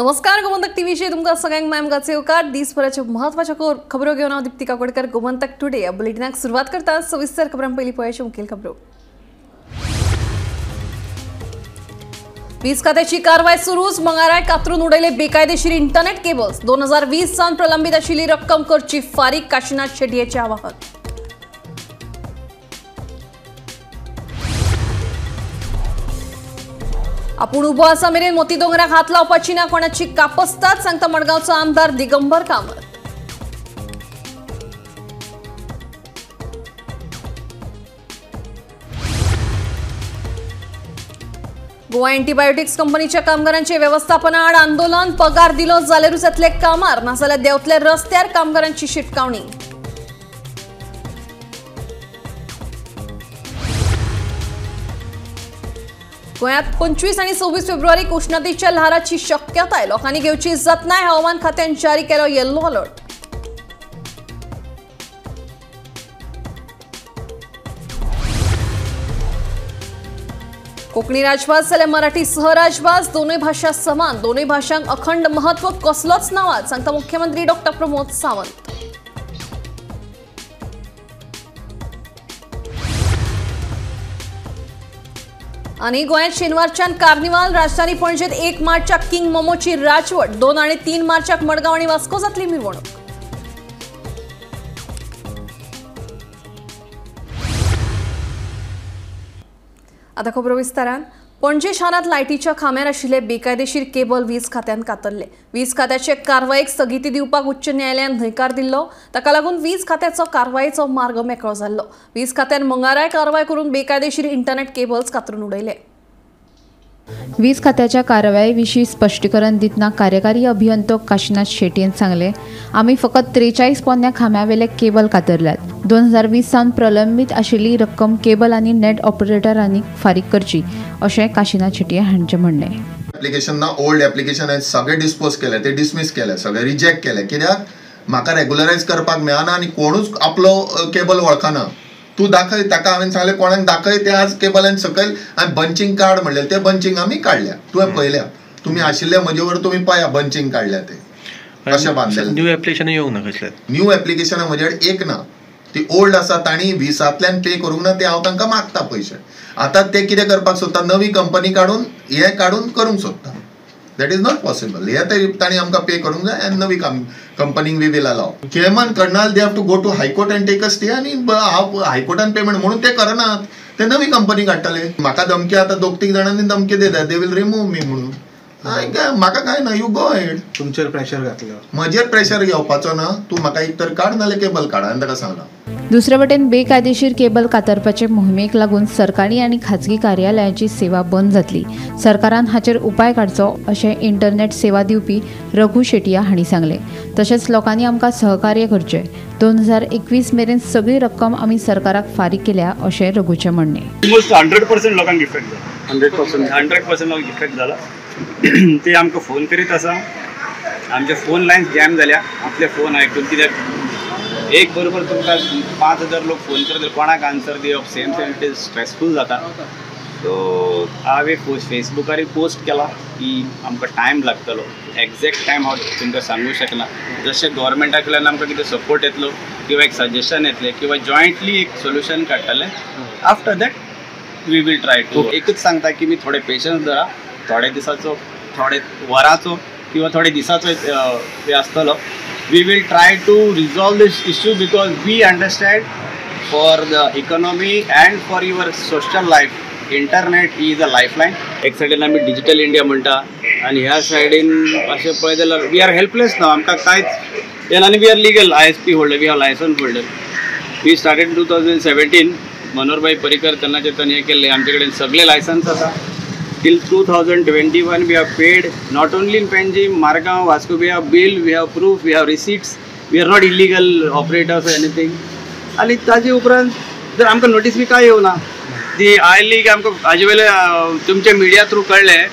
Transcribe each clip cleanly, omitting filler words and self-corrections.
नमस्कार, गोमंतक टीव्हीचे तुमकां सगळ्यांक मायमगाचे उपकार. दिसभराच्यो म्हत्वाच्यो खबरो घेवन हांव दीप्ती काकोडकर. गोमंतक टुडे ह्या बुलेटिनाक सुरवात करता. सविस्तर खबरां पयलीं पळोवया मुखेल खबरो. वीज खात्याची कारवाय सुरूच. मंगळाराय कातरून उडयले बेकायदेशीर इंटरनेट केबल्स. 2020 सावन प्रलंबीत आशिल्ली रक्कम करची फारीक. काशीनाथ शेट्येचें आवाहन. आपूण उबो आसा मेरेन मोती दोंगराक हात लावपाची ना, कोणाची कापस्तात, सांगता मडगांवचो आमदार दिगंबर कामत. गोवा एंटीबायोटिक्स कंपनीच्या कामगारांचे व्यवस्थापना आड आंदोलन. पगार दिलो जाल्यारूच येतले कामार, नाजाल्यार देंवतले रस्त्यार. कामगारांची शिटकावणी. गोंयांत 25 आणि 26 फेब्रुवारीक उष्णतेच्या ल्हाराची शक्यताय. लोकांनी घेवची जतनाय. हवामान खात्यान जारी केलो येल्लो अलर्ट. कोंकणी राजभास जाल्यार मराठी सहराजभास. दोनूय भाशा समान. दोनूय भाशांक अखंड महत्व कसलोच नावात, सांगता मुख्यमंत्री डॉ. प्रमोद सावंत. आणि गोंयांत शेनवारच्यान कार्निवाल. राजधानी पणजेत 1 मार्चाक किंग मोमोची राजवट. 2 आणि 3 मार्चाक मडगांव आणि वास्को जातली मिरवणूक. आता खबरो विस्तारान. पणजे शारांत लायटीच्या खांब्यार आशिल्ले बेकायदेशीर केबल वीज खात्यान कातरले. वीज खात्याचे कारवायेक स्थगिती दिवपाक उच्च न्यायालयान न्हयकार दिल्लो. ताका लागून वीज खात्याचो कारवायेचो मार्ग मेकळो जाल्लो. वीज खात्यान मंगळाराय कारवाय करून बेकायदेशीर इंटरनेट केबल्स कातरून उडयले. वीज खात्याच्या कारवाये स्पष्टीकरण दितना कार्यकारी अभियंतो काशीनाथ शेट्येन सांगले, आमी फकत 43 पोन्न्या खांब्यावेले केबल कातरल्यात. 2020 सावन प्रलंबीत आशिल्ली रक्कम केबल आनी नेट ऑपरेटरांनी फारीक करची, अशें काशीनाथ शेट्ये हांचें म्हणणें. एप्लिकेशन ना ओल्ड एप्लिकेशन सगळे डिस्पोज केले, ते डिसमिस केले, सगळे रिजेक्ट केले. कित्याक म्हाका रेग्युलरायज करपाक मेळना आनी कोणूच आपलो केबल वळखना. तू दाखय, ताका हांवें सांगलें कोणाक दाखय, ते आज केबलान सकयल हांवें बंचिंग कार्ड म्हणलें, ते बंचिंग आमी काडल्या. तुवें पळयल्या, तुमी आशिल्ले म्हजे वर तुमी पळया बंचिंग काडल्या ते कशें बांदलेले. न्यू एप्लिकेशन येवंक ना कसले. न्यू एप्लिकेशन म्हजे कडेन एक ना, ती ओल्ड आसा. तांणी 20सांतल्यान पे करूंक ना, ते हांव तांकां मागता पयशे. आतां ते कितें करपाक सोदता, नवी कंपनी काडून हे काडून करूंक सोदता. That is not possible. हे तांणी आमकां पे करूंक जाय आनी नवी कंपनीक वी विल अलाव. केमन कर्नाल they have to go to high court and take a stay, आनी हांव हायकोर्टान पेमेंट म्हणून ते करनात. ते नवी कंपनी काडटले. म्हाका धमकी आतां 2-3 जाणांनी धमकी दिता, दे विल रिमूव मी म्हणून. म्हाका काय ना, यू गो हेड. तुमचेर प्रेशर घातलो. म्हजेर प्रेशर घेवपाचो ना. तूं म्हाका एक तर काड नाल्यार केबल काड, हांवें ताका सांगलां. दुसरे वटेन बेकायदेशीर केबल कातरपाचे मोहिमेक लागून सरकारी आणि खाजगी कार्यालयांची सेवा बंद जातली. सरकारान हाचेर उपाय काडचो, अशें इंटरनेट सेवा दिवपी रघु शेटिया हांणी सांगले. तशेंच लोकांनी आमकां सहकार्य करचें. 2021 मेरेन सगळी रक्कम आमी सरकाराक फारीक केल्या, अशें रघुचें म्हणणें. ऑलमोस्ट 100% लोकांक इफेक्ट जाला. 100% लोक इफेक्ट जाला. ते आमकां फोन करीत आसा. आमचे फोन लायन्स जॅम जाल्या. आपले फोन आयकून कित्याक एक बरोबर तुमकां 5000 लोक फोन करता, कोणाक आन्सर दिवप सेम इट इज स्ट्रेसफूल जाता. सो हांवें फेसबुकार पोस्ट केला की आमकां टायम लागतलो. एक्झॅक्ट टायम हांव तुमकां सांगूंक शकना. जशें गव्हर्मेंटा कडल्यान आमकां कितें सपोर्ट येतलो किंवा एक सजेशन येतलें किंवा जॉयंटली एक सोल्युशन काडटलें, after that we will try to. एकच सांगता की मी थोडे पेशन्स धरा. थोडे दिसाचो, थोडे वराचो किंवा थोडे दिसाचो हे आसतलो. We will try to resolve this issue because we understand for the economy and for your social life, internet is a lifeline. एक साइडीन आमी डिजिटल इंडिया म्हणटा आनी ह्या साइडीन अशें पळय जाल्यार वी आर हेल्पलेस नाव. आमकां कांयच येना आनी we are legal ISP holder, we have license holder. We started in 2017. Manoharbhai Parrikar तेन्नाचे तेणी हें केल्लें. आमचे कडेन सगळे लायसन्स आसा. Till 2021 we have paid not only in Panjim, Margao, Vasco. We have bill, we have proof, we have receipts. We are not illegal operators or anything. आणि ताजे उपरांत जर आमकां नोटीस बी काय येवना. ती आयली की आमकां हाजे वेले तुमच्या मिडिया थ्रू कळ्ळें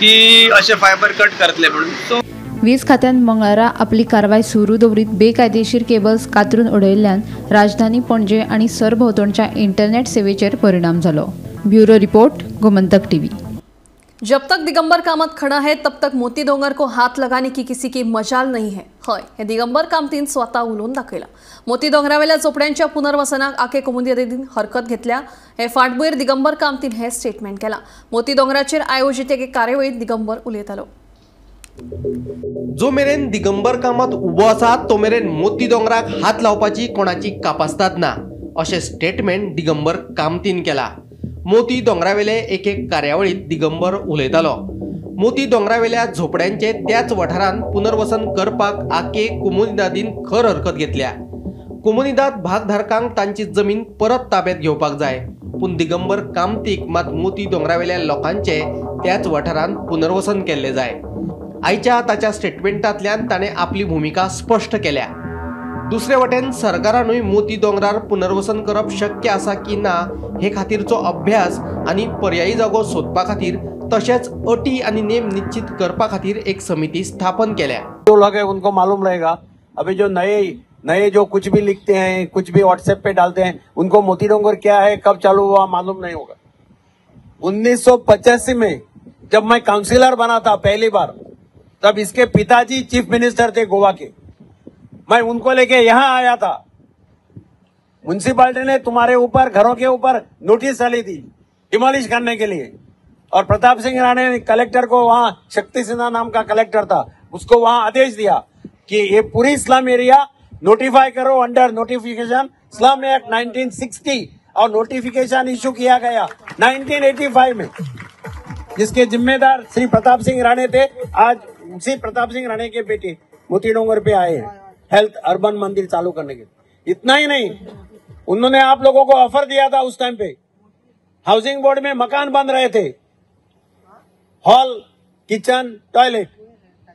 की अशें फायबर कट करतले म्हणून. सो वीज खात्यान मंगळारा आपली कारवाय सुरू दवरीत बेकायदेशीर केबल्स कातरून उडयल्ल्यान राजधानी पणजे आनी सरभोंवतणच्या इंटरनेट सेवेचेर परिणाम जालो. Bureau report, Gomantak TV. जब तक दिगंबर कामत खड़ा है तब तक मोती डोंगर को हाथ लगाने की किसी की मजाल नहीं है. हय, हे दिगंबर कामतीन स्वतः उलोवन दाखयला. मोती डोंगरावेल्या झोपड्यांच्या पुनर्वसनाक आखे कमुनिटीन हरकत घेतल्या. हे फाटभुंयेर दिगंबर कामतीन हे स्टेटमेंट केला. मोती डोंगराचेर आयोजीत एके कार्यावळीत दिगंबर उलयतालो. जो मेरेन दिगंबर कामत उबो आसा तो मेरेन मोती दोंगराक हात लावपाची कोणाची कापासतात ना अशें स्टेटमेंट दिगंबर कामतीन केला. मोती दोंगरावेले एके कार्यावळीत दिगंबर उलयतालो. मोती दोंगरावेल्या झोपड्यांचे त्याच वाठारांत पुनर्वसन करपाक आके कोमुनिदादीन खर हरकत घेतल्या. कोमुनिदाद भागधारकांक तांची जमीन परत ताब्यात घेवपाक जाय, पूण दिगंबर कामतीक मात मोती दोंगरावेल्या लोकांचे त्याच वाठारांत पुनर्वसन केल्ले जाय. आयच्या ताच्या स्टेटमेंटांतल्यान ताणें आपली भूमिका स्पश्ट केल्या. दुसरे वटेन सरकारानूय मोती दोंगरार पुनर्वसन करप शक्य आसा की ना हे खातीरचो अभ्यास आनी पर्यायी जागो सोदपा खातीर तशेंच अटी आनी नेम निश्चित करपा खातीर एक समिती स्थापन केल्या. जो लोग हैं उनको मालूम रहेगा. अभी जो नए जो कुछ भी लिखते हैं, कुछ भी व्हाट्सएप पे डालते हैं, उनको मोती डोंगर क्या है, कब चालू हुआ मालूम नहीं होगा. 1985 में जब मैं काउंसिलर बना था पहली बार, तब इसके पिताजी चीफ मिनिस्टर थे गोवा के. मैं उनको लेके यहां आया था. म्युनिसिपालिटी ने तुम्हारे ऊपर, घरों के ऊपर नोटिस डाली थी डिमोलिश करने के लिए. और प्रताप सिंह राणे ने कलेक्टर को, वहां शक्ति सिन्हा नाम का कलेक्टर था, उसको वहां आदेश दिया कि ये पूरी स्लम एरिया नोटिफाई करो अंडर नोटिफिकेशन स्लम एक्ट 1960, और नोटिफिकेशन इश्यू किया गया 1985 में, जिसके जिम्मेदार श्री प्रताप सिंह राणे थे. आज श्री प्रताप सिंह राणे के बेटे मोती डोंगर पे आए हैं हेल्थ अर्बन मंदिर चालू करने के. इतना ही नहीं, उन्होंने आप लोगों को ऑफर दिया था उस टाइम पे. हाउसिंग बोर्ड में मकान बन रहे थे, हॉल, किचन, टॉयलेट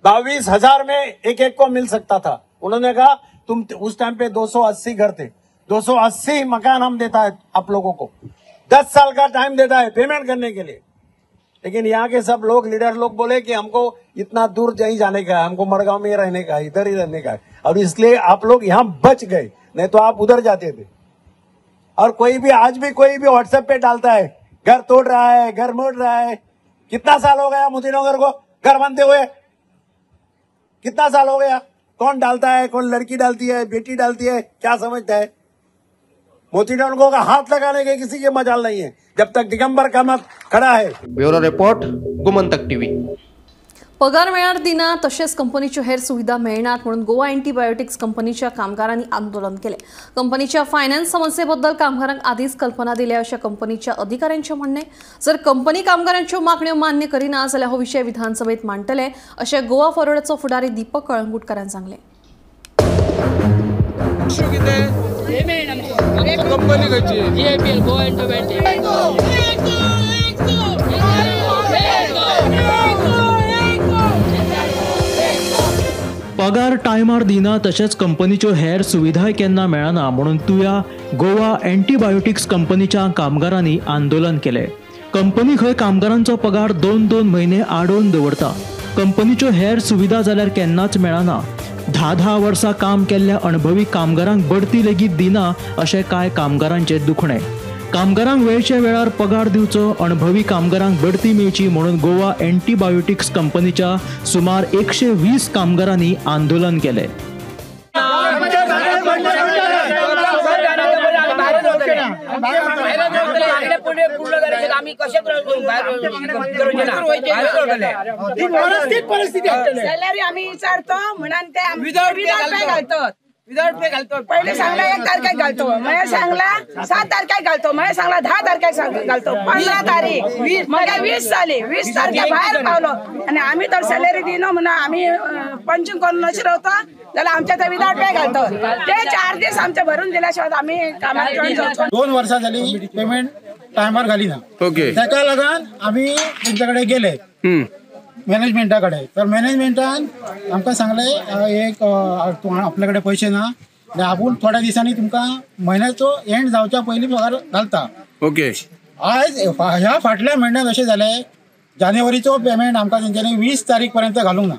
22,000 में एक को मिल सकता था. उन्होंने कहा तुम, उस टाइम पे 280 घर थे, 280 मकान हम देता है आप लोगों को, 10 साल का टाइम देता है पेमेंट करने के लिए. लेकिन यहाँ के सब लोग, लीडर लोग बोले कि हमको इतना दूर नहीं जाने का है, हमको मड़गांव में रहने का है, इधर ही रहने का है, और इसलिए आप लोग यहाँ बच गए, नहीं तो आप उधर जाते थे. और कोई भी, आज भी कोई भी व्हाट्सएप पे डालता है घर तोड़ रहा है, घर मोड़ रहा है. कितना साल हो गया मोती डोंगर को घर बनते हुए? कितना साल हो गया? कौन डालता है? कौन लड़की डालती है, बेटी डालती है, क्या समझता है? मोती डोंगर का हाथ लगाने के किसी के मजाल नहीं है जब तक दिगंबर कामत खड़ा है. Bureau report, Gomantak TV. पगार वेळार दिना तशेंच कंपनीच्यो हेर सुविधा मेळनात म्हणून गोवा एंटीबायोटिक्स कंपनीच्या कामगारांनी आंदोलन केले. कंपनीच्या फायनान्स समस्येबद्दल कामगारांक आधीच कल्पना दिल्या अशा कंपनीच्या अधिकाऱ्यांचे म्हणणे. जर कंपनी कामगारांच्यो मागण्यो मान्य करिना जाल्यार हो विशय विधानसभेत मांडटले अशें गोवा फॉरवर्डचो फुडारी दीपक कळंगुटकारान सांगले. कंपनी खंयची? गोवा एंटीबायोटिक्स. पगार टायमार दिना तशेंच कंपनीच्यो हेर सुविधाय केन्ना मेळना म्हणून तुया गोवा एंटीबायोटिक्स कंपनीच्या कामगारांनी आंदोलन केले. कंपनी खंय कामगारांचो पगार 2-2 म्हयने आडोवन दवरता. कंपनीच्यो हेर सुविधा जाल्यार केन्नाच मेळना. 10 वर्सां काम केल्ल्या अणभवी कामगारांक बढती लेगीत दिना अशें कांय कामगारांचे दुखणे. कामगारांक वेळच्या वेळार पगार दिवचो, अणभवी कामगारांक बढती मेळची म्हणून गोवा एंटीबायोटिक्स कंपनीच्या सुमार 120 कामगारांनी आंदोलन केले. सॅलरी आम्ही विचारतो म्हणून ते विदाउट पे घालतो. पहिले सांगला 1 तारखेक घालतो, मग सांगला 7 तारखेक घालतो, मग सांगला 10 तारखेक घालतो, 15 तारीख, मग 20 झाली, 20 तारखे बाहेर पावलो आणि आम्ही तर सॅलरी दिनो म्हणून आम्ही पंचिंग करून शिरवतो जाल्यार आमच्या ते विदाउट पे घालतो. ते 4 दिवस आमचे भरून दिल्याशिवाय आम्ही कामाक जॉईन जावचो. 2 वर्सां झाली पेमेंट टायमार घालिना. ताका लागून आम्ही त्यांच्याकडे गेले मॅनेजमेंटाकडे. तर मॅनेजमेंटान आमकां सांगले एक आपल्याकडे पैसे ना, आपूण थोड्या दिसांनी तुमकां म्हयन्याचो एंड जावच्या पयलीं पगार घालता. आज ह्या फाटल्या म्हयन्यात अशें जालें, जानेवारीचो पेमेंट आमकां तेंच्यांनी 20 तारीख पर्यंत घालूंक ना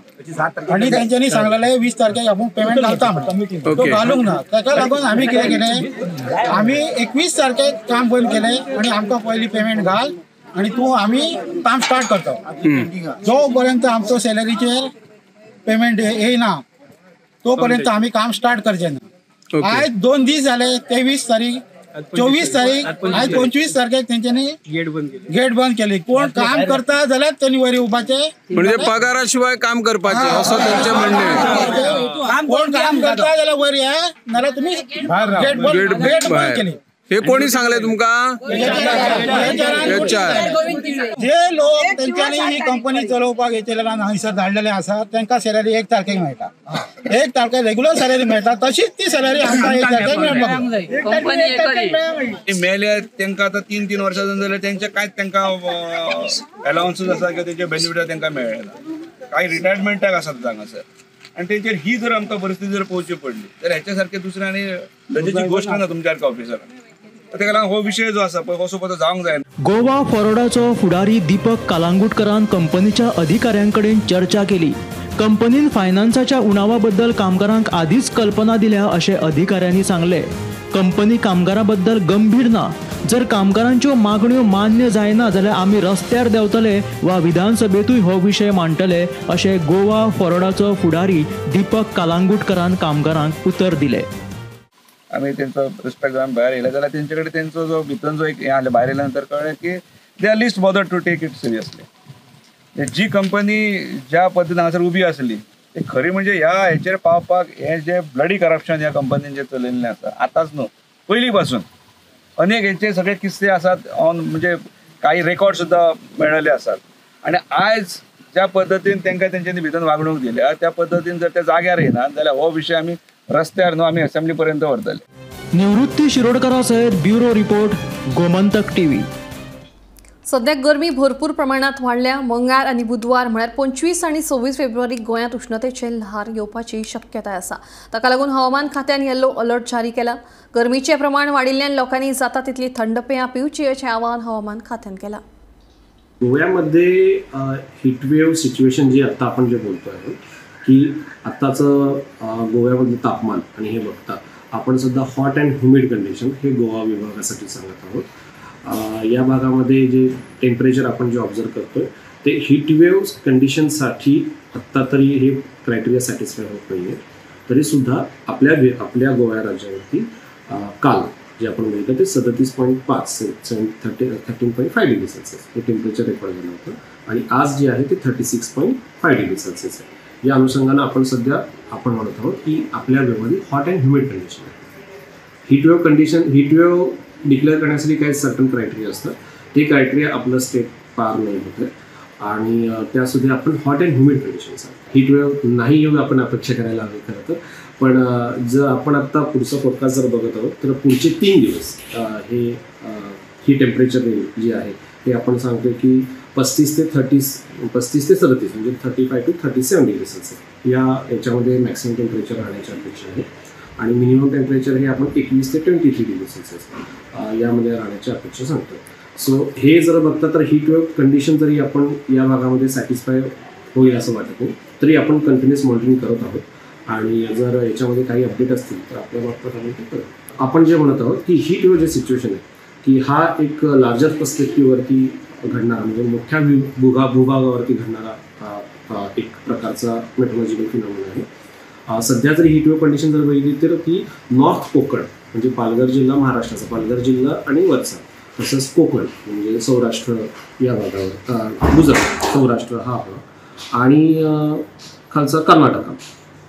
आणि तेंच्यांनी सांगलेले 20 तारखेक आपूण पेमेंट घालता म्हणून, तो घालूंक ना. ताका लागून आमी कितें केलें, आमी 21 तारखेक काम बंद केलें आणि आमकां पयलीं पेमेंट घाल आणि आम्ही काम स्टार्ट करतो. जोपर्यंत आमचो सॅलरीचेर पेमेंट येईना तोपर्यंत आम्ही काम स्टार्ट करचे ना. आज 2 दीस झाले, 23 तारीख 24 तारीख, आज 25 तारखेक तेंच्यांनी गेट बंद केली. कोण काम करता जाल्यार त्यांनी वरी उभाचे, म्हणजे पगाराशिवाय काम करपाचे असं त्यांचे म्हणणे. कोण काम करता जाल्यार वरी आहे, नाल्यार तुम्ही गेट बंद केली. हे कोणी सांगले तुमका? जे लोक त्यांच्यानी ही कंपनी चलोवपाक येयलेले हयसर धाडलेले आसात त्यांना सॅलरी 1 तारखेक मेळटा. 1 तारखेक रेग्युलर सॅलरी मेळटा, तशीच ती सॅलरी आमकां 1 तारखेक मेळटा. मेले त्यांना आता 3-3 वर्षांनी जाल्यार त्यांचे कांयच त्यांना अलावन्सेस आसा किंवा त्यांचे बेनिफिट त्यांना मेळना. काही रिटायरमेंटाक आसात हांगासर आणि त्यांचेर ही जर आमकां परिस्थिती जर पळोवची पडली तर ह्याच्या सारखे दुसरे आनी लजेची गोष्ट ना तुमच्या ऑफिसरान. तेका लागून हो विषय जो आसा पळय हो सोबत जावंक जाय. गोवा फॉरवर्डाचो फुडारी दीपक कालांगूटकरान कंपनीच्या अधिकाऱ्यांकडेन चर्चा केली. कंपनीन फायनान्साच्या उणावाबद्दल कामगारांक आधीच कल्पना दिल्या अशें अधिकाऱ्यांनी सांगले. कंपनी कामगारांबद्दल गंभीर ना. जर कामगारांच्यो मागण्यो मान्य जायना जाल्यार आमी रस्त्यार देंवतले वा विधानसभेतूय हो विशय मांडटले अशें गोवा फॉरवर्डाचो फुडारी दीपक कालांगूटकरान कामगारांक उतर दिलें. आम्ही त्यांचा रिस्पेक्ट जाऊन भायर येयले जाल्यार तेंच्याकडे त्यांचो जो भितर जो एक हे आले भायर येयल्या नंतर कळ्ळें की they are least bother to take it seriously. जी कंपनी ज्या पद्दतीन हांगासर उबी आसली ते खरी म्हणजे ह्या हेचेर पावपाक हे जे ब्लडी करप्शन ह्या कंपनीन जे चलयल्लें आसा आतांच न्हू पयलीं पासून अनेक हेचे सगळे किस्से आसात ऑन म्हणजे काही रेकॉर्ड सुद्दां मेळिल्ले आसात. आणि आज ज्या पद्दतीन तांकां तेंच्यांनी भितर वागणूक दिल्या त्या पद्दतीन जर ते जाग्यार येनात जाल्यार हो विशय आमी रस्त्यार न्हू आमी असेंब्ली पर्यंत व्हरतले. निवृत्ती शिरोडकरा सयत ब्युरो रिपोर्ट, गोमंतक टीव्ही. सध्या गरमी भरपूर प्रमाणात वाढल्या. मंगळार आणि बुधवार म्हळ्यार 25 आणि 26 फेब्रुवारीक गोंयांत उष्णतेचे ल्हार येवपाची शक्यताय आसा. ताका लागून हवामान खात्यान येल्लो अलर्ट जारी केला. गरमीचे प्रमाण वाडिल्ल्यान लोकांनी जाता तितली थंड पेयां पिवची अशें आवाहन हवामान खात्यान केलां. गोव्यामध्ये हीटवेव्ह सिच्युएशन जी आता आपण जे बोलतोय की आत्ताचं गोव्यामधलं तापमान आणि हे बघता आपण सध्या हॉट अँड ह्युमिड कंडिशन हे गोवा विभागासाठी सांगत आहोत. या भागामध्ये जे टेम्परेचर आपण जे ऑब्झर्व करतोय ते हीटवेव्ह कंडिशनसाठी आत्ता तरी हे क्रायटेरिया सॅटिस्फाय होत नाही आहे. तरीसुद्धा आपल्या गोवा राज्यावरती काल जे आपण बघितलं ते 37.5 13.5 डिग्री सेल्सिअस हे टेम्परेचर रेकॉर्ड झालं होतं आणि आज जे आहे ते 36.5 डिग्री सेल्सिअस आहे. या अनुषंगानं आपण म्हणत आहोत की आपल्या वेळेमध्ये हॉट अँड ह्युमिड कंडिशन आहे. हीटवेव्ह डिक्लेअर करण्यासाठी काही सर्टन क्रायटेरिया असतात. ते क्रायटेरिया आपलं स्टेट पार नाही होतं आणि त्यासाठी आपण हॉट अँड ह्युमिड कंडिशन्स आहे. हीटवेव्ह नाही येऊन आपण अपेक्षा करायला हवी खरं तर. पण जर आपण आत्ता पुढचा फोरकास्ट जर बघत आहोत तर पुढचे 3 दिवस ही टेम्परेचर जे आहे ते आपण सांगतो की 35 ते 37 म्हणजे 35 to 37 डिग्री सेल्सिअस याच्यामध्ये मॅक्सिमम टेम्परेचर राहण्याची अपेक्षा आहे. आणि मिनिमम टेम्परेचर हे आपण 21 ते 23 डिग्री सेल्सिअस यामध्ये राहण्याची अपेक्षा सांगतो. सो हे जर बघता तर हीटवेव्ह कंडिशन जरी आपण या भागामध्ये सॅटिस्फाय होईल असं वाटत नाही तरी आपण कंटिन्युअस मॉनिटरिंग करत आहोत. आणि जर याच्यामध्ये काही अपडेट असतील तर आपल्या मार्फत आम्ही ते करू. आपण जे म्हणत आहोत की हीटवेव्ह जे सिच्युएशन आहे की हा एक लार्जर पर्स्पेक्टिव्हवरती घडणारा म्हणजे मोठ्या भूभागावरती घडणारा एक प्रकारचा मेट्रोलॉजिकल फिनॉमिना आहे. सध्या जरी हीटवेव्ह कंडिशन जर बघितली तर ती नॉर्थ कोकण म्हणजे पालघर जिल्हा महाराष्ट्राचा पालघर जिल्हा आणि वरचा तसंच कोकण म्हणजे सौराष्ट्र या भागावर गुजरात सौराष्ट्र हा भाग आणि खालचा कर्नाटका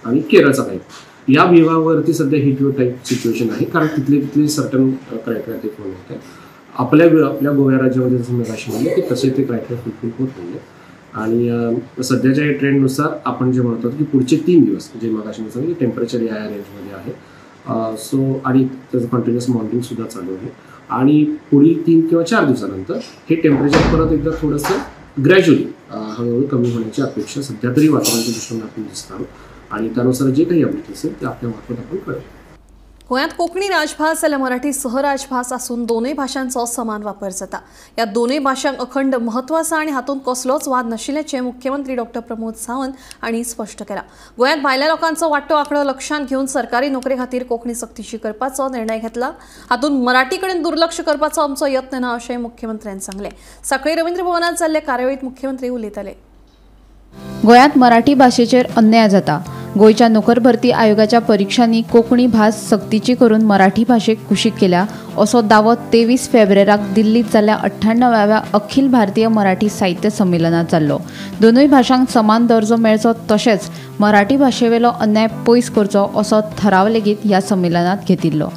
आणि केरळचा काही या विभागावरती सध्या हीटवेव्ह टाईप सिच्युएशन आहे. कारण तिथले सर्टन क्रायटेरिया ते फॉलो होत आहेत. आपल्या गोव्या राज्यामध्ये जसं मगाशी म्हणलं की तसे ते क्रायटेरिया फुलफिल होत नाही. आणि सध्याच्या ट्रेंडनुसार आपण जे म्हणतो की पुढचे 3 दिवस जे मगाशी मी सांगितलं टेम्परेचर या रेंजमध्ये आहे. सो आणि त्याचं कंटिन्युअस मॉनिटरिंग सुद्धा चालू आहे. आणि पुढील 3 किंवा 4 दिवसानंतर हे टेम्परेचर परत एकदा थोडंसं ग्रॅज्युअली हळूहळू कमी होण्याची अपेक्षा सध्या तरी वातावरणाच्या दृष्टीने आपण दिसत आहोत. आणि त्यानुसार जे काही अपडेट असेल ते आपल्या मार्फत आपण कळू. गोंयांत कोंकणी राजभास जाल्यार मराठी सहराजभास आसून दोनूय भाशांचो समान वापर जाता. ह्या दोनूय भाशांक अखंड म्हत्व आसा आनी हातूंत कसलोच वाद नाशिल्ल्याचें मुख्यमंत्री डॉ. प्रमोद सावंत हांणी स्पश्ट केलां. गोंयांत भायल्या लोकांचो वाडटो आंकडो लक्षांत घेवन सरकारी नोकरे खातीर कोंकणी सक्तीची करपाचो निर्णय घेतला. हातूंत मराठी कडेन दुर्लक्ष करपाचो आमचो यत्न ना अशेंय मुख्यमंत्र्यांनी सांगलें. सकाळीं रवींद्र भवनांत जाल्ले कार्यावळींत मुख्यमंत्री उलयताले. गोंयांत मराठी भाशेचेर अन्याय जाता. गोंयच्या नोकर भरती आयोगाच्या परीक्षांनी कोंकणी भास सक्तीची करून मराठी भाशेक कुशीक केल्या असो दावो 23 फेब्रुवाराक दिल्लीत जाल्ल्या 98व्या अखिल भारतीय मराठी साहित्य संमेलनात जाल्लो. दोनूय भाशांक समान दर्जो मेळचो तशेंच मराठी भाशेवेलो अन्याय पयस करचो असो थाराव लेगीत ह्या संमेलनात घेतिल्लो.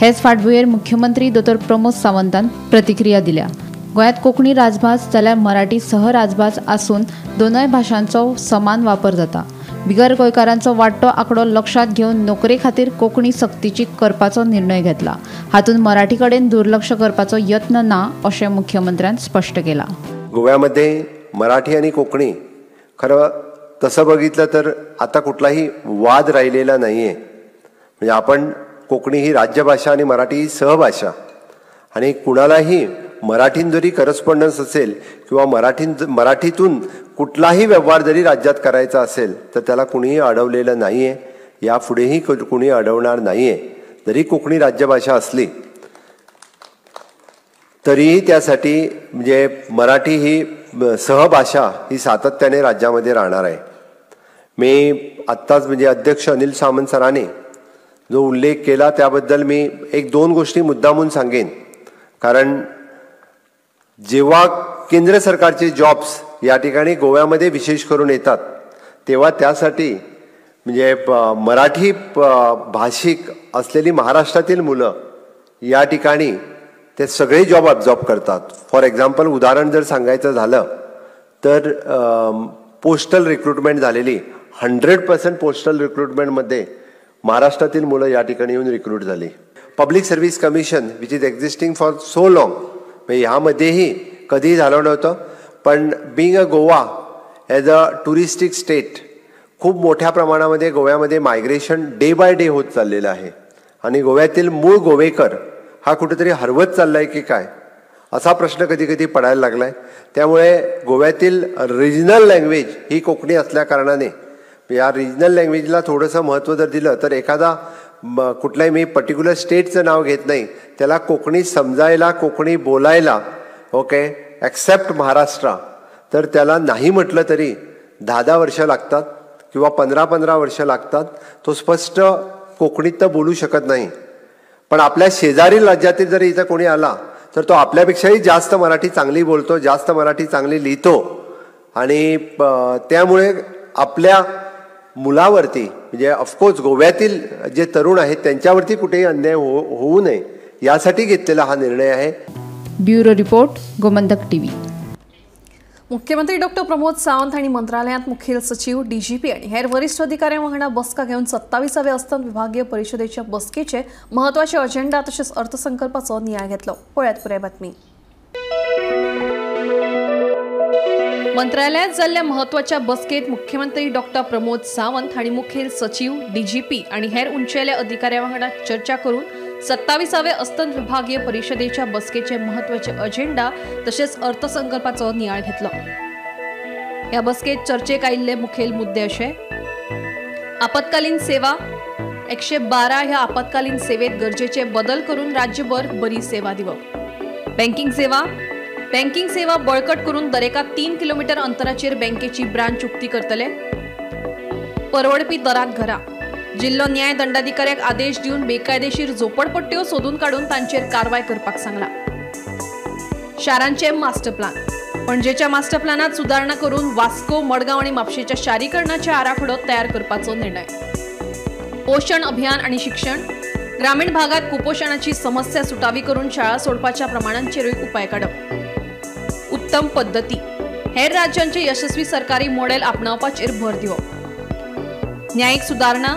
हेच फाटभुंयेर मुख्यमंत्री डॉ. प्रमोद सावंतान प्रतिक्रिया दिल्या. गोंयांत कोंकणी राजभास जाल्यार मराठी सहराजभास आसून दोनूय भाशांचो समान वापर जाता. बिगर गोंयकारांचो वाडटो आंकडो लक्षांत घेवन नोकरे खातीर कोंकणी सक्तीची करपाचो निर्णय घेतला. हातूंत मराठी कडेन दुर्लक्ष करपाचो यत्न ना अशें मुख्यमंत्र्यांनी स्पश्ट केलां. गोव्यामध्ये मराठी आणि कोकणी खरं तसं बघितलं तर आता कुठलाही वाद राहिलेला नाही आहे. म्हणजे आपण कोकणी ही राज्यभाषा आणि मराठी ही सहभाषा आणि कुणालाही मराठीन जरी करस्पॉन्डन्स असेल किंवा मराठीतून कुठलाही व्यवहार जरी राज्यात करायचा असेल तर त्याला कुणीही अडवलेलं नाही आहे. यापुढेही कुणी अडवणार नाही आहे. जरी कोकणी राज्यभाषा असली तरीही त्यासाठी म्हणजे मराठी ही सहभाषा ही सातत्याने राज्यामध्ये राहणार आहे. मी आत्ताच म्हणजे अध्यक्ष अनिल सामंत सरांनी जो उल्लेख केला त्याबद्दल मी 1-2 गोष्टी मुद्दामून सांगेन. कारण जेव्हा केंद्र सरकारचे जॉब्स या ठिकाणी गोव्यामध्ये विशेष करून येतात तेव्हा त्यासाठी म्हणजे मराठी भाषिक असलेली महाराष्ट्रातील मुलं या ठिकाणी ते सगळे जॉब अब्झॉर्ब करतात. फॉर एक्झाम्पल उदाहरण जर सांगायचं झालं तर पोस्टल रिक्रुटमेंट झालेली 100% पोस्टल रिक्रुटमेंटमध्ये महाराष्ट्रातील मुलं या ठिकाणी येऊन रिक्रूट झाली. Public service commission which is existing for so long ह्यामध्येही कधीही झालं नव्हतं. पण being a Goa as a touristic state खूप मोठ्या प्रमाणामध्ये गोव्यामध्ये मायग्रेशन डे बाय डे होत चाललेलं आहे आणि गोव्यातील मूळ गोवेकर हा कुठेतरी हरवत चालला आहे की काय असा प्रश्न कधी कधी पडायला लागला आहे. त्यामुळे गोव्यातील रिजनल लँग्वेज ही कोकणी असल्या कारणाने या रिजनल लँग्वेजला थोडंसं महत्त्व जर दिलं तर एखादा कुठल्याही मी पर्टिक्युलर स्टेटचं नाव घेत नाही त्याला कोकणी समजायला कोकणी बोलायला ओके ॲक्सेप्ट महाराष्ट्र तर त्याला नाही म्हटलं तरी 10 वर्ष लागतात किंवा 15 वर्ष लागतात. तो स्पष्ट कोकणीत तर बोलू शकत नाही. पण आपल्या शेजारील राज्यातील जर इथं कोणी आला तर तो आपल्यापेक्षाही जास्त मराठी चांगली बोलतो, जास्त मराठी चांगली लिहितो आणि त्यामुळे आपल्या मुलावरती म्हणजे ऑफकोर्स गोव्यातील जे तरुण आहेत त्यांच्यावरती कुठेही अन्याय होऊ नये यासाठी घेतलेला हा निर्णय आहे. Bureau report, Gomantak TV. मुख्यमंत्री डॉ. प्रमोद सावंत हांणी मंत्रालयांत मुखेल सचिव, डीजीपी आनी हेर वरिष्ठ अधिकाऱ्यां वांगडा बसका घेवन 27व्या अस्तंत विभागीय परिशदेच्या बसकेचे महत्वाचे अजेंडा तशेंच अर्थसंकल्पाचो नियाळ घेतलो. पळयात पुराय बातमी. मंत्रालयात जाल्ल्या महत्वाच्या बसकेत मुख्यमंत्री डॉ. प्रमोद सावंत हांणी मुखेल सचिव, डीजीपी आनी हेर उंचेल्या अधिकाऱ्यां वांगडा चर्चा करून 27व्या अस्तंत विभागीय परिशदेच्या बसकेचे महत्वाचे अजेंडा तशेंच अर्थसंकल्पाचो नियाळ घेतलो. ह्या बसकेत चर्चेक आयिल्ले मुखेल मुद्दे अशे: आपत्कालीन सेवा 112 ह्या आपत्कालीन सेवेत गरजेचे बदल करून राज्यभर बरी सेवा दिवप. बँकिंग सेवा बळकट करून दरेका 3 किलोमीटर अंतराचेर बँकेची ब्रांच उक्ती करतले. परवडपी दरात घरां जिल्लो न्याय दंडाधिकाऱ्याक आदेश दिवन बेकायदेशीर झोपडपट्ट्यो सोदून काडून तांचेर कारवाय करपाक सांगला. शारांचे मास्टर प्लान पणजेच्या मास्टर प्लानात सुदारणा करून वास्को, मडगांव आनी म्हापशेच्या शारीकरणाचे आराखडो तयार करपाचो निर्णय. पोषण अभियान आनी शिक्षण ग्रामीण भागात कुपोशणाची समस्या सुटावी करून शाळा सोडपाच्या प्रमाणांचेरूय उपाय काडप. उत्तम पद्दती हेर राज्यांचे यशस्वी सरकारी मॉडेल आपणावपाचेर भर दिवप. न्यायिक सुदारणा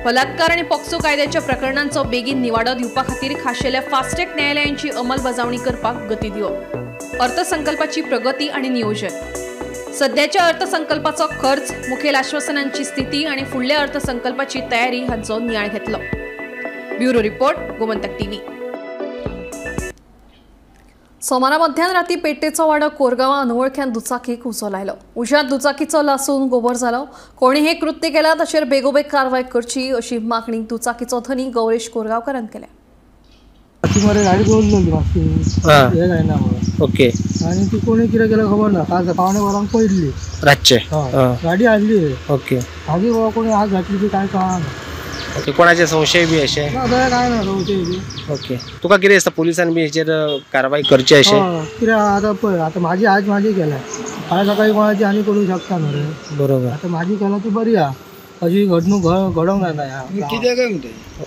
बलात्कार आणि पॉक्सो कायद्याच्या प्रकरणांचो बेगीन निवाडो दिवपा खातीर खाशेल्या फास्ट ट्रॅक न्यायालयांची अंमलबजावणी करपाक गती दिवप. अर्थसंकल्पाची प्रगती आणि नियोजन सध्याच्या अर्थसंकल्पाचो खर्च, मुखेल आश्वासनांची स्थिती आणि फुडल्या अर्थसंकल्पाची तयारी हांचो नियाळ घेतलो. Bureau report, Gomantak TV. सोमारा मध्यान पेटेचो वाडो कोरगांव अनवळख्यान दुचाकीक उजो लायलो. उज्यांत दुचाकीचो लासून गोबर जालो. कोणी हे कृत्य केला ताचेर बेगोबेग कारवाय करची अशी मागणी दुचाकीचो धनी गौरेश कोरगांवकारान केल्या. गाडी दवरलेली हे जायना ओके आणि ती कोणी कितें केलं खबर ना. काल पावणे वरांक पडली रातचे गाडी हाडली ओके मागीर कोणी आग घातली ती काय कळना. ओके कोणाचे संशय बी अशे काय ना संशय बी ओके. तुका कितें दिसता पुलिसान बी हेचेर कारवाई करची अशें कित्याक आतां पळय आतां म्हाजी केल्या फाल्यां सकाळी कोणाची आनी करूंक शकता न्हू रे. बरोबर आतां म्हाजी केल्या ती बरी आहा. अशी घडणूक घडोवंक जायना कित्याक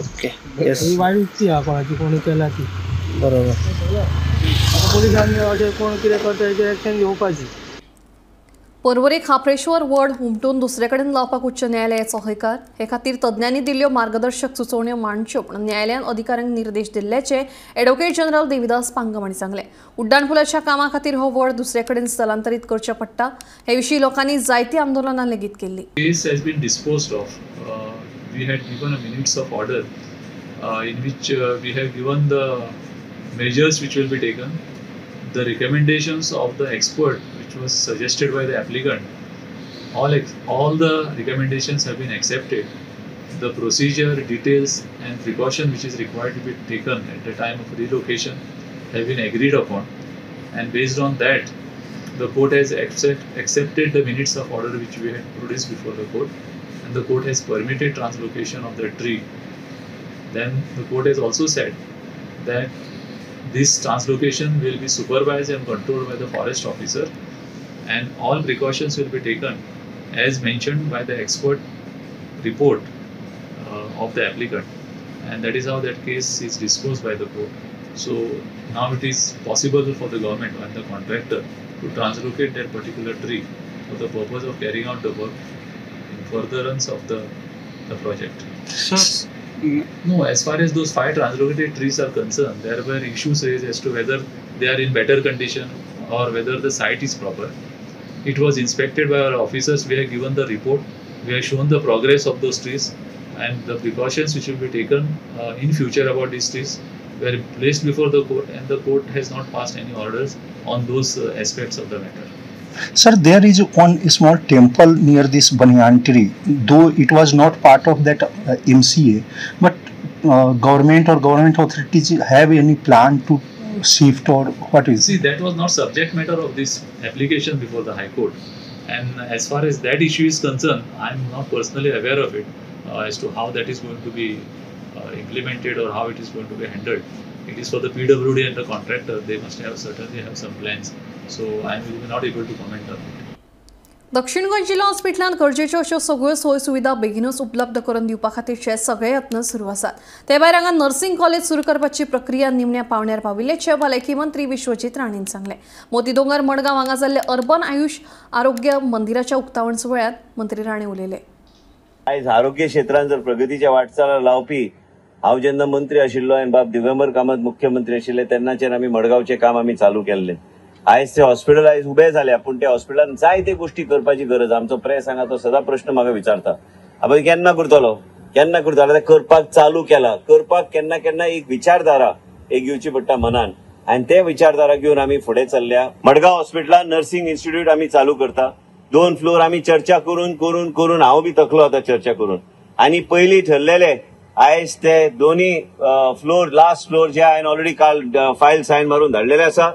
ओके ही वायट युक्ती आहा कोणाची कोणी केल्या ती. बरोबर पुलिसांनी अशें कोण कितें करता हेचेर एक्शन घेवपाची. पर्वरी खापरेश्वर वड हुमटून दुसरे कडेन लावपाक उच्च न्यायालयाचो हयकार. हे खातीर तज्ञांनी दिल्ल्यो मार्गदर्शक सुचोवण्यो मांडच्यो म्हूण न्यायालयान अधिकाऱ्यांक निर्देश दिल्ल्याचे ॲडव्होकेट जनरल देविदास पांगम हांणी सांगलें. उड्डाणपुलाच्या कामा खातीर हो वड दुसरे कडेन स्थलांतरीत करचें पडटा. हे विशीं लोकांनी जायतीं आंदोलनां लेगीत केल्लीं. Case has been disposed of. We had given a minutes of order in which we have given the measures which will be taken, the recommendations of the expert which was suggested by the applicant. All the recommendations have been accepted. The procedure, details and precaution which is required to be taken at the time of relocation have been agreed upon, and based on that the court has accepted the minutes of order which we had produced before the court, and the court has permitted translocation of the tree. Then the court has also said that this translocation will be supervised and controlled by the forest officer, and all precautions will be taken as mentioned by the expert report of the applicant, and that is how that case is disposed by the court. So now it is possible for the government and the contractor to translocate that particular tree for the purpose of carrying out the work in furtherance of the project. Sir, no, as far as those 5 translocated trees are concerned, there were issues raised as to whether they are in better condition or whether the site is proper. It was inspected by our officers. We have given the report. We have shown the progress of those trees and the precautions which will be taken in future about these trees were placed before the court, and the court has not passed any orders on those aspects of the matter. Sir, there is one small temple near this banyan tree, though it was not part of that MCA, but government or government authorities have any plan to shift or what is? See, that was not subject matter of this application before the High Court, and as far as that issue is concerned, I am not personally aware of it as to how that is going to be implemented or how it is going to be handled. It is for the PWD and the contractor. They must certainly have some plans. So I am not able to comment on it. दक्षिण गोंय जिल्हा हॉस्पिटलांत गरजेच्यो अश्यो सगळ्यो सोय सुविधा बेगीनूच उपलब्ध करून दिवपा खातीरचे सगळे यत्न सुरू आसात. ते भायर हांगा नर्सिंग कॉलेज सुरू करपाची प्रक्रिया निमण्या पावण्यार पाविल्ल्याचे भलायकी मंत्री विश्वजीत राणेन सांगले. मोती दोंगर मडगांव हांगा जाल्ले अर्बन आयुष आरोग्य मंदिराच्या उक्तावण सुवाळ्यात मंत्री राणे उलयले. आयज आरोग्य क्षेत्रांत जर प्रगतीच्या वाटचाल लावपी हांव जेन्ना मंत्री आशिल्लो आनी बाब दिगंबर कामत मुख्यमंत्री आशिल्ले तेन्नाचेर आमी मडगांवचें काम आमी चालू केल्लें. आयज ते हॉस्पिटल आयज उबे जाल्या, पूण त्या हॉस्पिटलान जायते गोष्टी करपाची गरज. आमचो प्रेस हांगा तो सदां प्रश्न म्हाका विचारता, आबा केन्ना करतलो ते करपाक चालू केला. करपाक केन्ना केन्ना एक विचारधारा एक घेवची पडटा मनान, आनी ते विचारधारा घेवन आमी फुडें चल्ल्या. मडगांव हॉस्पिटलान नर्सिंग इन्स्टिट्यूट आमी चालू करता. 2 फ्लोर आमी चर्चा करून करून करून हांव बी थकलो आतां चर्चा करून, आनी पयलीं ठरलेले आयज ते दोन्ही फ्लोर लास्ट फ्लोर जे हांवें ऑलरेडी काल फायल सायन मारून धाडलेले आसा.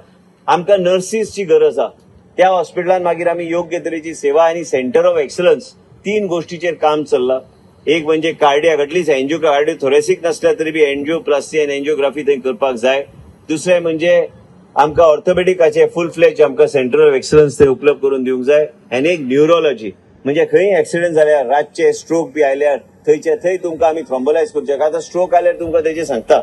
आमकां नर्सीसची गरज आसा. त्या हॉस्पिटलान मागीर आमी योग्य तरेची सेवा आनी सेंटर ऑफ एक्सलन्स 3 गोष्टीचेर काम चल्लां. एक म्हणजे कार्डियाक एटलीस्ट एंजिओथोरेसिक नसल्या तरी बी एंजिओप्लास्टी आनी एंजिओग्राफी थंय करपाक जाय. दुसरें म्हणजे आमकां ऑर्थोपेडिकाचे फुल फ्लेज आमकां सेंटर ऑफ एक्सलन्स थंय उपलब्ध करून दिवंक जाय. आनी एक न्युरोलॉजी म्हणजे खंय एक्सिडेंट जाल्यार रातचे स्ट्रोक बी आयल्यार थंयचे थंय तुमकां आमी थ्रॉम्बोलायज करचे. आतां स्ट्रोक आयल्यार तुमकां तेजे सांगता.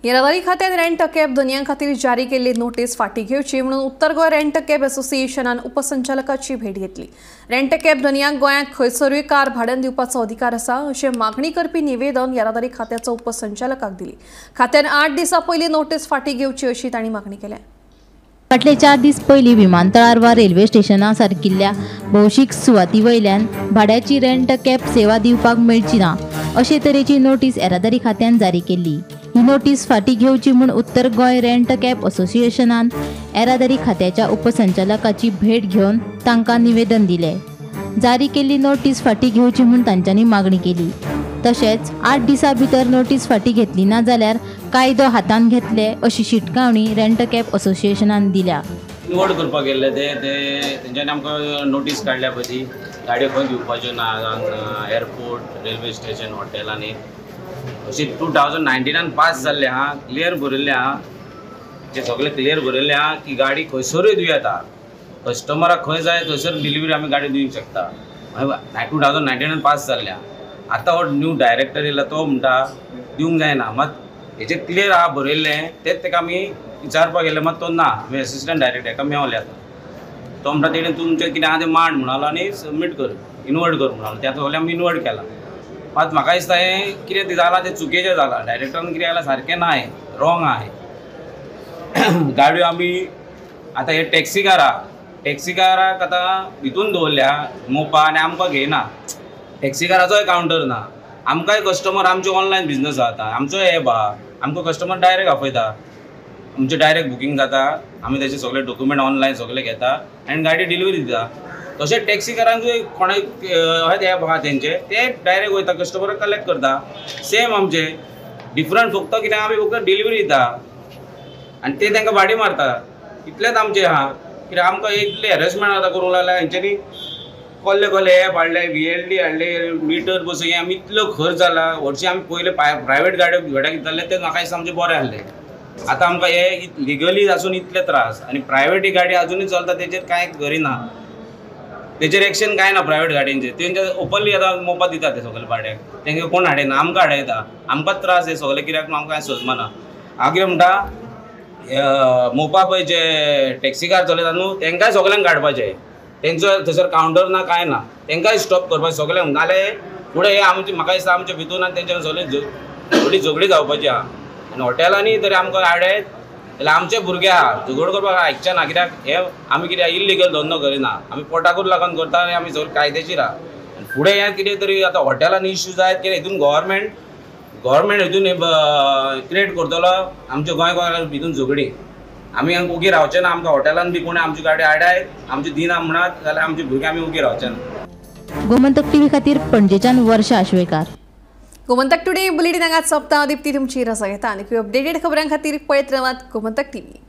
येरादारी खात्यान रेंट कॅब धन्यां खातीर जारी केल्ली नोटीस फाटीं घेवची म्हणून उत्तर गोंय रेंट कॅब असोसिएशनान उपसंचालकाची भेट घेतली. रेंट कॅब धन्यांक गोंयांत खंयसरूय कार भाड्यान दिवपाचो अधिकार आसा अशें मागणी करपी निवेदन येरादारी खात्याचो उपसंचालकाक दिली. खात्यान 8 दिसां पयलीं नोटीस फाटीं घेवची अशी तांणी मागणी केल्या. फाटले 4 दीस पयलीं विमानतळार वा रेल्वे स्टेशनां सारकिल्ल्या भौशीक सुवाती वयल्यान भाड्याची रेंट कॅब सेवा दिवपाक मेळची ना अशे तरेची नोटीस येरादारी खात्यान जारी केल्ली. ही नोटीस फाटीं घेवची म्हूण उत्तर गोंय रेंट कॅब असोसिएशनान येरादारी खात्याच्या उपसंचालकाची भेट घेवन तांकां निवेदन दिलें. जारी केल्ली नोटीस फाटीं घेवची म्हूण तांच्यांनी मागणी केली. तशेंच 8 दिसां भितर नोटीस फाटीं घेतली ना जाल्यार कायदो हातान घेतले अशी शिटकावणी रेंट कॅब असोसिएशनान दिल्या. निवड करपाक गेल्ले तेंच्यांनी आमकां नोटीस काडल्या पळय ती गाडयो खंय घेवपाच्यो ना एअरपोर्ट रेल्वे स्टेशन हॉटेलांनी अशी 2019 पास जाल्ले आहा. क्लियर बरयल्लें आहा जे सगळे क्लियर बरयल्लें आहा की गाडी खंयसरूय दिवं येता. कस्टमराक खंय जाय थंयसर डिलिव्हरी आमी गाडी दिवंक शकता. 2019 पास जाल्ल्या. आतां हो न्यू डायरेक्टर येयला तो म्हणटा दिवंक जायना. मात हेचेर क्लियर आहा बरयल्लें तेच ताका आमी विचारपाक गेले मात तो ना. आमी असिस्टंट डायरेक्टर हेका मेवले आतां. तो म्हणटा तेणें तुमचें कितें आहा तें मांड म्हणालो आनी सबमीट कर इनवर्ट कर म्हणालो. त्या सगळें आमी इनवर्ट केला. मात म्हाका दिसता हें कितें तें जालां तें चुकीचें जालां. डायरेक्टरान कितें केलां सारकें ना हें रॉंग आहा हें. गाडयो आमी आतां हे टॅक्सीकाराक आतां भितून दवरल्या मोपा आनी आमकां घेयना. टॅक्सीकाराचोय कावंटर ना. आमकांय कस्टमर आमचे ऑनलायन बिजनस जाता. आमचो एप आहा. आमकां कस्टमर डायरेक्ट आपयता. आमचें डायरेक्ट बुकींग जाता. आमी तेचे सगळे डॉक्युमेंट ऑनलायन सगळे घेता आनी गाडी डिलिव्हरी दिता. तशेंच टॅक्सीकारांकूय कोणाक एप आहा तेंचे ते डायरेक्ट वयता कस्टमराक कलेक्ट करता. सेम आमचे डिफरंट फक्त कितें आमी फक्त डिलिव्हरी दिता आनी ते तांकां भाडी मारता. इतलेंच आमचें आहा. कित्याक आमकां इतले हॅरेसमेंट आतां करूंक लागल्या हेंच्यांनी कसले एप हाडले VLD हाडले मिटर बसय आमी इतलो खर्च जाला. हरशीं आमी पयले प्रायवेट गाड्यो घेवड्याक दिताले ते म्हाका दिसता आमचे बरें आहले. आतां आमकां हे लिगली आसून इतले त्रास आनी प्रायवेट गाडी अजुनूय चलता तेचेर कांय करिना. तेचेर एक्शन कांय ना प्रायवेट गाडयांचेर. तेंचे ओपनली आतां मोपा दिता ते सगळे भाड्याक. तेंकां कोण हाडयना आमकां हाडयता. आमकांच त्रास हे सगळे कित्याक आमकां कांय सजमाना. हांव कितें म्हणटा मोपा पळय जे टॅक्सीकार चलयता न्हू तेंकांय सगळ्यांक काडपाचें. तेंचो थंयसर कावंटर ना कांय ना. तेंकांय स्टॉप करपाचें सगळ्यांक. नाल्यार फुडें हे आमचे म्हाका दिसता आमच्या भितून आनी तेंच्या सगळी झगडी जावपाची आहा. आनी हॉटेलांनी तरी आमकां हाडयत जाल्यार आमचे भुरगे आहा झगड करपाक आयकचे ना. कित्याक हे आमी कितें इल्लिगल धंदो करिना. आमी पोटाकूच लागून करता आनी आमी सगळे कायदेशीर आहा. फुडें हें कितें तरी आतां हॉटेलांनी इश्यू जायत कितें हितून गव्हर्मेंट हितून क्रिएट करतलो आमच्या गोंय भितून झगडी. आमी हांगा उगी रावचे ना. आमकां हॉटेलान बी कोणी आमची गाडी हाडायत आमची दिना म्हणत जाल्यार आमचे भुरगे आमी उगी रावचे ना. गोमंतक टीव्ही खातीर पणजेच्यान वर्षा आश्वेकार. गोमंतक टुडे बुलेटिन हांगाच सोंपता. दिप्ती तुमची रजा घेता आनी अपडेटेड खबरां खातीर पळयत रावात गोमंतक टीव्ही.